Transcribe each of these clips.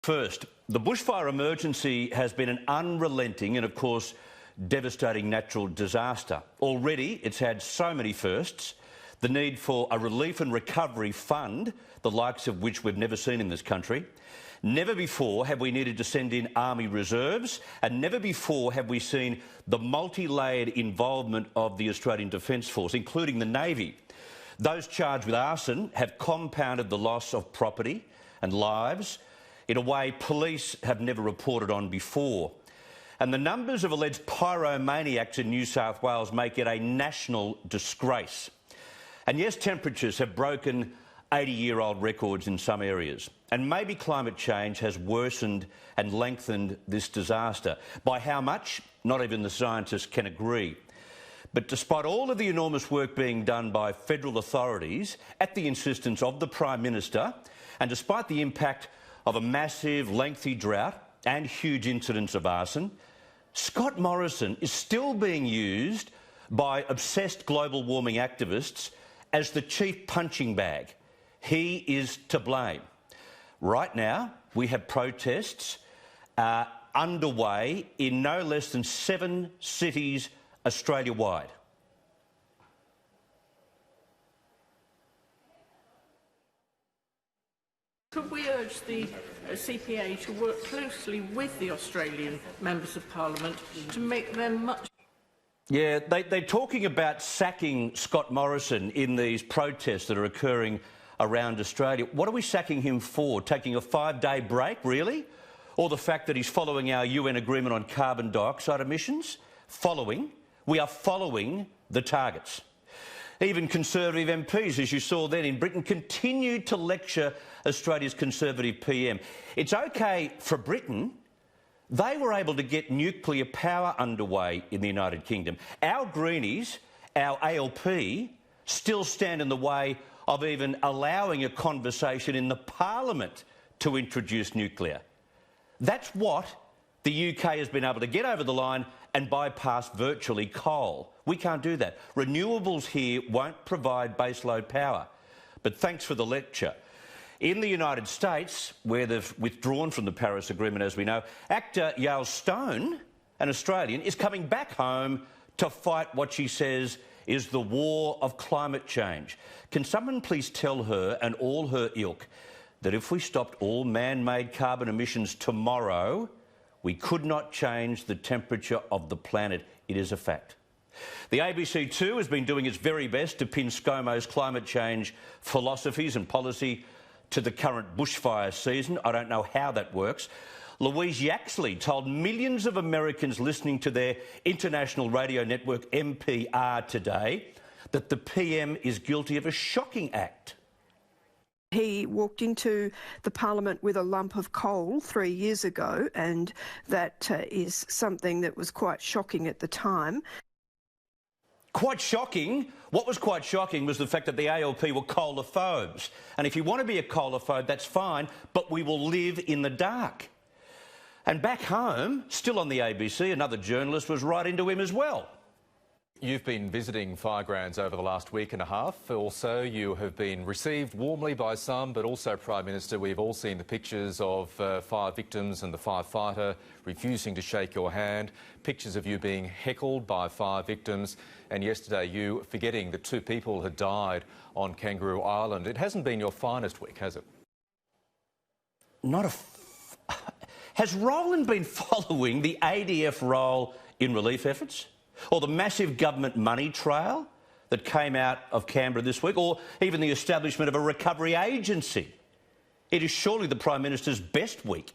First, the bushfire emergency has been an unrelenting and, of course, devastating natural disaster. Already, it's had so many firsts. The need for a relief and recovery fund, the likes of which we've never seen in this country. Never before have we needed to send in army reserves, and never before have we seen the multi-layered involvement of the Australian Defence Force, including the Navy. Those charged with arson have compounded the loss of property and lives in a way police have never reported on before. And the numbers of alleged pyromaniacs in New South Wales make it a national disgrace. And yes, temperatures have broken 80-year-old records in some areas. And maybe climate change has worsened and lengthened this disaster. By how much? Not even the scientists can agree. But despite all of the enormous work being done by federal authorities at the insistence of the Prime Minister, and despite the impact of a massive, lengthy drought and huge incidents of arson, Scott Morrison is still being used by obsessed global warming activists as the chief punching bag. He is to blame. Right now, we have protests underway in no less than 7 cities Australia-wide. Could we urge the CPA to work closely with the Australian Members of Parliament to make them much... Yeah, they're talking about sacking Scott Morrison in these protests that are occurring around Australia. What are we sacking him for? Taking a 5-day break, really? Or the fact that he's following our UN agreement on carbon dioxide emissions? We are following the targets. Even Conservative MPs, as you saw then in Britain, continued to lecture Australia's Conservative PM. It's OK for Britain. They were able to get nuclear power underway in the United Kingdom. Our Greenies, our ALP, still stand in the way of even allowing a conversation in the Parliament to introduce nuclear. That's what the UK has been able to get over the line and bypass virtually coal. We can't do that. Renewables here won't provide baseload power. But thanks for the lecture. In the United States, where they've withdrawn from the Paris Agreement, as we know, actor Yael Stone, an Australian, is coming back home to fight what she says is the war of climate change. Can someone please tell her and all her ilk that if we stopped all man-made carbon emissions tomorrow, we could not change the temperature of the planet? It is a fact. The ABC too has been doing its very best to pin ScoMo's climate change philosophies and policy to the current bushfire season. I don't know how that works. Louise Yaxley told millions of Americans listening to their international radio network NPR today that the PM is guilty of a shocking act. He walked into the Parliament with a lump of coal 3 years ago, and that is something that was quite shocking at the time. Quite shocking? What was quite shocking was the fact that the ALP were coalophobes. And if you want to be a coalophobe, that's fine, but we will live in the dark. And back home, still on the ABC, another journalist was right into him as well. You've been visiting firegrounds over the last week and a half. Also, you have been received warmly by some, but also, Prime Minister, we've all seen the pictures of fire victims and the firefighter refusing to shake your hand, pictures of you being heckled by fire victims, and yesterday you forgetting that 2 people had died on Kangaroo Island. It hasn't been your finest week, has it? Has Roland been following the ADF role in relief efforts? Or the massive government money trail that came out of Canberra this week, or even the establishment of a recovery agency? It is surely the Prime Minister's best week.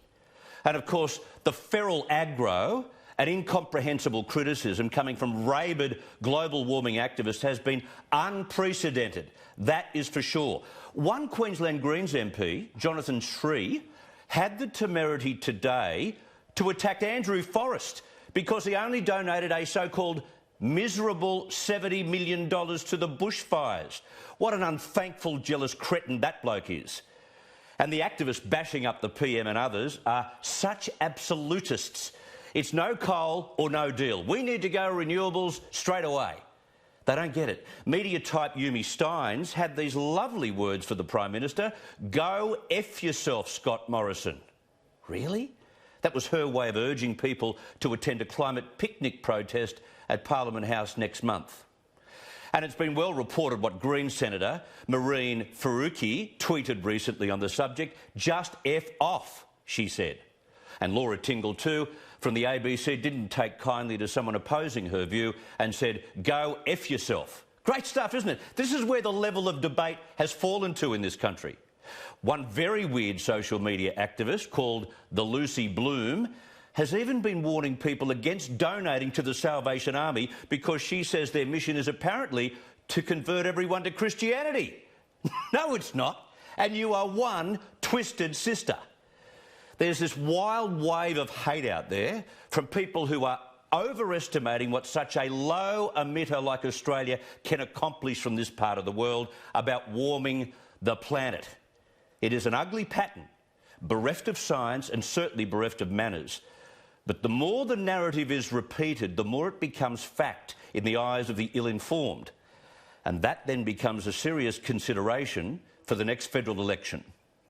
And of course, the feral aggro and incomprehensible criticism coming from rabid global warming activists has been unprecedented. That is for sure. One Queensland Greens MP, Jonathan Shree, had the temerity today to attack Andrew Forrest because he only donated a so-called miserable $70 million to the bushfires. What an unthankful, jealous cretin that bloke is. And the activists bashing up the PM and others are such absolutists. It's no coal or no deal. We need to go renewables straight away. They don't get it. Media type Yumi Steins had these lovely words for the Prime Minister: "Go F yourself, Scott Morrison." Really? That was her way of urging people to attend a climate picnic protest at Parliament House next month. And it's been well reported what Green Senator Mehreen Faruqi tweeted recently on the subject. Just F off, she said. And Laura Tingle too, from the ABC, didn't take kindly to someone opposing her view and said, go F yourself. Great stuff, isn't it? This is where the level of debate has fallen to in this country. One very weird social media activist called the Lucy Bloom has even been warning people against donating to the Salvation Army because she says their mission is apparently to convert everyone to Christianity. No, it's not. And you are one twisted sister. There's this wild wave of hate out there from people who are overestimating what such a low emitter like Australia can accomplish from this part of the world about warming the planet. It is an ugly pattern, bereft of science and certainly bereft of manners. But the more the narrative is repeated, the more it becomes fact in the eyes of the ill-informed. And that then becomes a serious consideration for the next federal election.